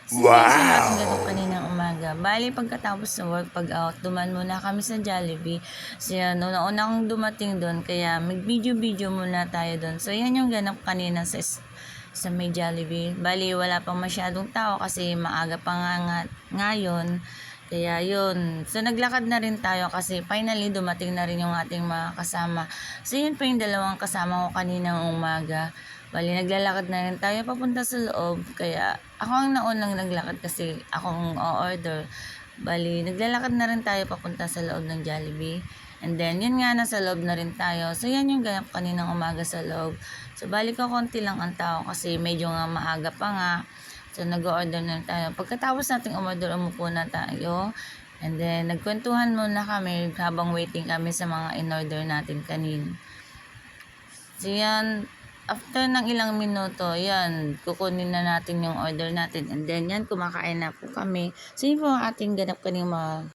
So yan siya ang ating ganap Wow! kaninang umaga. Bali pagkatapos ng work, pag out, duman muna kami sa Jollibee. So yan, una akong dumating doon, kaya mag-video-video muna tayo doon. So yan yung ganap kanina sa may Jollibee. Bali wala pang masyadong tao kasi maaga pa nga ngayon. Kaya yun. So naglakad na rin tayo kasi finally dumating na rin yung ating mga kasama. So yun pa yung dalawang kasama ko kaninang umaga. Bali naglalakad na rin tayo papunta sa loob. Kaya ako ang naunang naglakad kasi akong order. Bali naglalakad na rin tayo papunta sa loob ng Jollibee. And then, yun nga, nasa loob na rin tayo. So, yan yung ganap kaninang umaga sa loob. So, bali ko konti lang ang tao kasi medyo nga maaga pa nga. So, nag-order na tayo. Pagkatapos nating umorder, umupo na tayo. And then, nagkwentuhan muna kami habang waiting kami sa mga in-order natin kanin. So, yan. After ng ilang minuto, yan, kukunin na natin yung order natin. And then, yan, kumakain na po kami. So, yun po ang ating ganap kaning mga